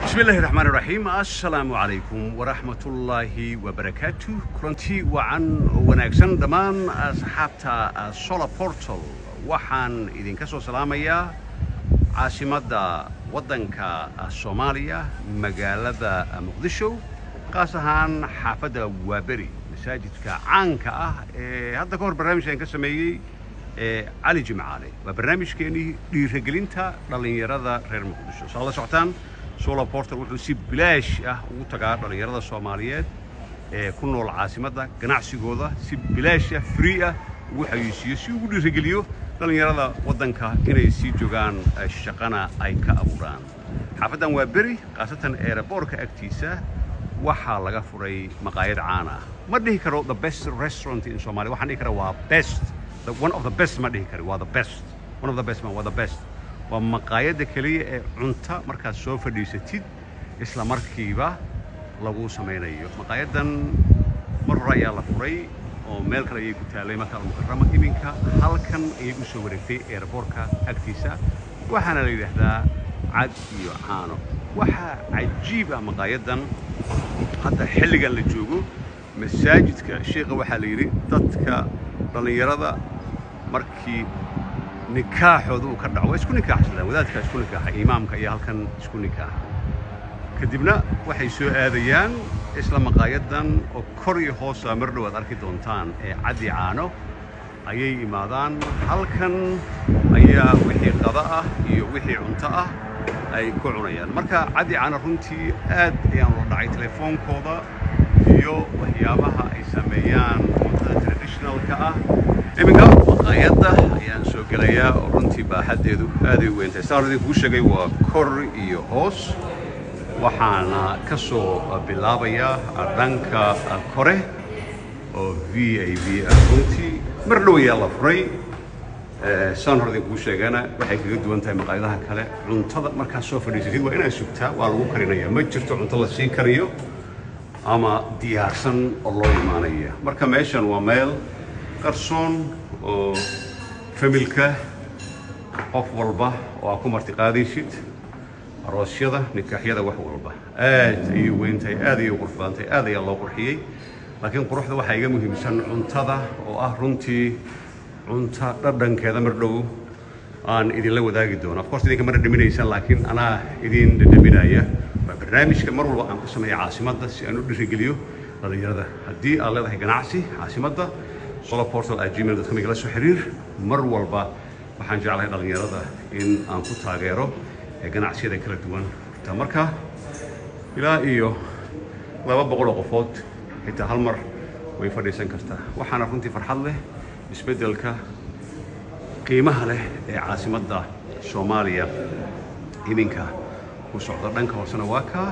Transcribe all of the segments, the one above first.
بسم الله الرحمن الرحيم. السلام عليكم ورحمة الله وبركاته. كلنتي وعن وناكسن دمان أصحابتا سولا بورتال وحان إذن كسو سلامية عاصمة ودنكا الصومالية مقالة مقدشو قاسهان حافظة وابري مساجدك عنكا هذا كور برنامج كسميه علي جمعالي وبرنامج كيني ليرجلينتا للينيرada reer Muqdisho soo la socotaan Solar Portal wuxuu si bilaash ah ugu tagaa dhalinyarada Soomaaliyeed ee ku nool caasimadda ganacsigooda si bilaash ah free ah ugu xayeysiiyo si ugu dhiirigeliyo dhalinyarada wadanka inay si joogaan shaqana ay ka abuuraan xaafadan waa beri qaasatan airportka agtiisa waxaa laga furay maqaayad caan ah ma dhihi karo the best restaurant in Soomaaliya waxaan dhihi karaa waa best one of the best ma dhihi karo waa the best one of the best waa the best waa maqaayada kaliya ee cunta markaad soo fadhiisatid isla markiiba lagu sameynayo maqaayadan mar hore ayaa la furay oo meel kale ayay ku taalay marka mukarrama iminka halkan ayay u soo wareegtay airportka agtiisa waxaana la yiraahdaa cad iyo caano waxa cajiib ah maqaayadan hadda xilligan la joogo masaajidka sheekha waxa la yiri dadka dhalinyarada markii nikaaxoodu ka dhaco isku nikaaxsadaan wadaadka isku nikaaxa imaamka iyo halkan isku nikaax kadibna waxay soo aadayaan isla maqaayadan oo kor iyo hoos mar dhawaad arki doontaan ee cadi caano ayay imaadaan halkan ayaa wixii qada ah iyo wixii cunto ah ay ku cunayaan marka cadi caano runtii aad ayaan la dhacay telefoonkooda iyo waxyaabaha ay sameeyaan cuntada traditionalka ah iminka maqaayadda ayaan soo gelayaa oo runtii baaxadeedu aad ay u weyn tahay saan idinku sheegay waa kor iyo hoos waxaana ka soo bilaabayaa dhanka kore oo VIP runtii mar dhow ayaa la furay saan hore idinku sheegana waxay kaga duwan tahay maqaayadaha kale cuntada markaad soo fadhiisatid waa inaad sugtaa waa lagu karinayaa ma jirto cunto la sii kariyo ama diyaarsan oo loo imaanaya marka meeshan waa meel qarsoon oo familka qof walba oo ku martiqaadaysid aroosyada nikaaxyada wax walba aad ay weyn tahay aad ay qurux badan tahay aad ay loo qurxiyay laakiin quruxda waxa iga muhiimsan cuntada oo ah runtii cunta dhadhankeeda mar dhow aan idin la wadaagi doono of course idinka mar dhiminaysan laakiin ana idin dhadhaminaya barnaamijka mar walba aan ku sameeyo caasimadda si aan u dhiirigeliyo dhalinyarada haddii aad leedahay ganacsi caasimadda Solar Portal @gmail.com igala soo xiriir mar walba waxaan jeclahay dhalinyarada in aan ku taageero ganacsiyada kala duwan marka ilaa iyo 200 qofood xitaa hal mar way fadhiisan kartaa waxaana runtii farxad leh isbedelka qiimaha leh ee caasimadda Soomaaliya iminka ku socda dhanka hoosena waa ka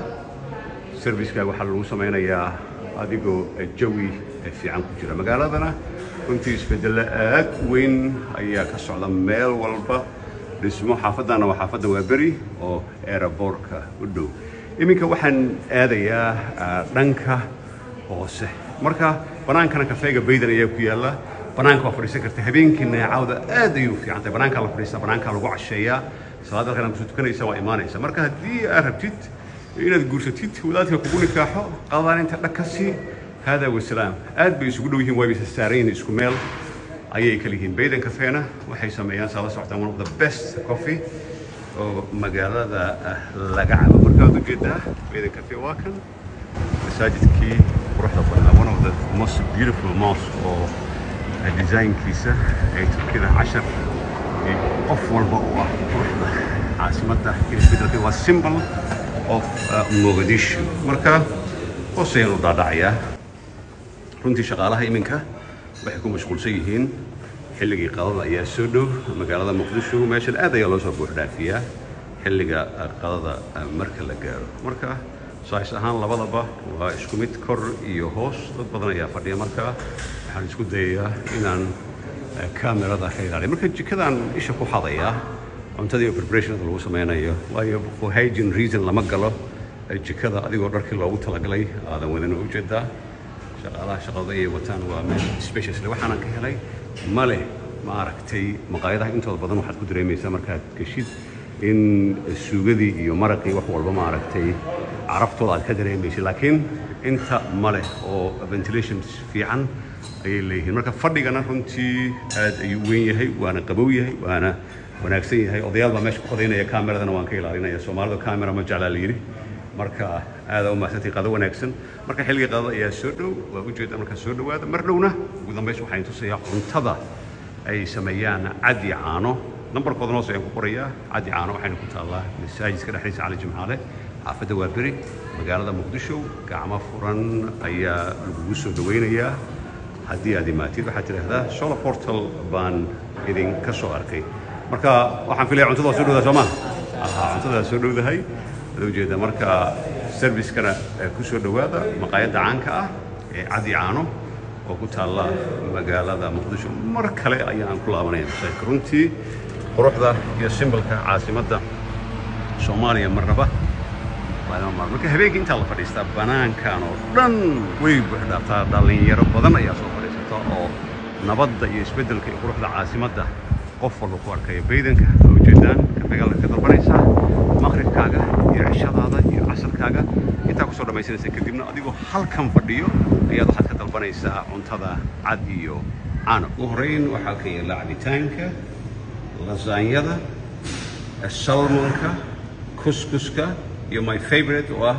serviceka waxa lagu sameynayaa adigoo jawi fiican ku jira magaaladana runtii isbedel aad weyn ayaa ka socda meel walba dhismo xaafadana waa xaafadda waa beri oo airportka u dhow iminka waxaan aadayaa dhanka hoose marka banaankana kafeega baydan ayaa ku yaala banaanka waa fadhiisan kartaa habeenkii neecawda aad ayuu fiican tahay banaanka la fadhiistaa banaanka lagu casheeyaa salaad halkan ku tukanaysa waa imaanaysa marka haddii aad rabtid inaad guursatid wadaadka kugu nikaaxo qadaan inta dhakasi hada wasalaam aad bay isugu dhow yihiin way saareen isku meel ayay kala yihiin baydan kafeena waxay sameeyaan sala socdaan one of the best coffee oo magaalada laga cabo marka aad u jeedaa baydan kafe waa kan masaajidkii quruxda badnaa one of the most beautiful mosque oo designkiisa ay turkida 10 qof walba oo ah quruxda caasimadda isbedelka waa symbol of Mogadishu marka hooseeyaan u dhaadhacayaa runtii shaqaalaha iminka waxay ku mashquulsan yihiin xilligii qadada ayaa soo dhow magaalada Muqdisho meeshan aad ayaa loo soo buux dhaafiyaa xilliga qadada marka la gaaro marka size ahaan labadaba waa isku mid kor iyo hoos dad badan ayaa fadhiya marka waxaan isku dayayaa inaan kaamirada ka ilaaliyo marka jikadan isha ku xadaya cuntada iyo preparation lagu sameynayo waayo for hygiene reason lama galo jikada adigoo dharkii loogu talagalay aadan wadana u jeedaa shaqaalaha shaqada ay wataan waa meel special waxaan ka helay male ma aragtay maqaayadaha intooda badan waxaad ku dareemaysaa markaad gashid in suugadii iyo maraqii wax walba maaragtay carabtooda aad ka dareemaysid laakiin inta male oo ventilation fiican ayay leeyihiin marka fadhigana runtii aad ayuu weyn yahay waana qabow yahay waana wanaagsan yahay odayaal baa meesha ku qodaynaya kaameradana waan ka ilaalinaya Soomaalidu kaamera ma jecla la yiri marka aad u mahadsantahay qado wanaagsan marka xilliga qadada ayaa soo dhow waa u jeedaa marka soo dhawaada mar dhowna ugu dambeys waxaan tusayaa cuntada ay sameeyaan cad iyo caano nambarkooda noo soo ku qorayaa cad iyo caano waxayna ku taallaa masaajidka dhexdiisa Cali Jimcaale xaafadda Waaberi magaalada Muqdisho gacmo furan ayaa lagu soo dhaweynayaa haddii aad imaatid waxaad tidhaahdaa Solar Portal baan idin ka soo arkay marka waxaan filayaa cuntada soo dhawdaa Soomaa cuntada soo dhawdahay loo jeeda marka service-kana ku soo dhawaada maqaayadda caanka ah ee cad iyo caano oo ku taalla magaalada Muqdisho mar kale ayaan ku laabanaya runtii quruxda iyo simbolka caasimadda Soomaaliya marnaba marka habeenkii inta la fadhiista banaankan oo dhan way buuxdhaaftaa dhalinyaro badan ayaa soo fadhiisata oo nabadda iyo isbeddelka iyo quruxda caasimadda qof walba ku arkaya baydanka oo jeedaan ka magaalada ka dalbanaysa maqribkaaga iyo cishadaada iyo casarkaaga intaa ku soo dhamaysanaysa kadibna adigoo halkan fadhiyo ayaad waxaad ka dalbanaysaa cuntada cad iyo caano ugu horeyn waxaa ka yaala cabitaanka lasaanyada salmonka kuskuska iyo my favorite oo ah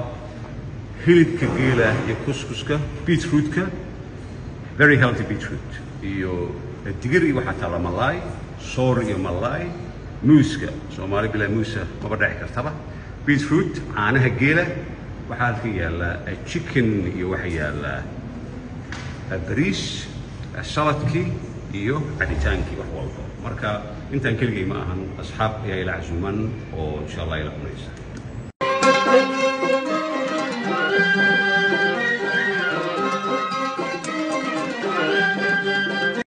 hilibka geela iyo kuskuska beetrootka very healthy beetroot iyo digir iyo waxaa taala malaay soor iyo malaay muuska Soomaali bilaa muusa maba dhici kartaba beetroot caanaha geela waxaa ka yaala chicken iyo waxa yaala bariis saladkii iyo cabitaankii wax walba marka intaan keligay ma ahan asxaab ayaa ila casuuman oo insha Allah ila cunaysa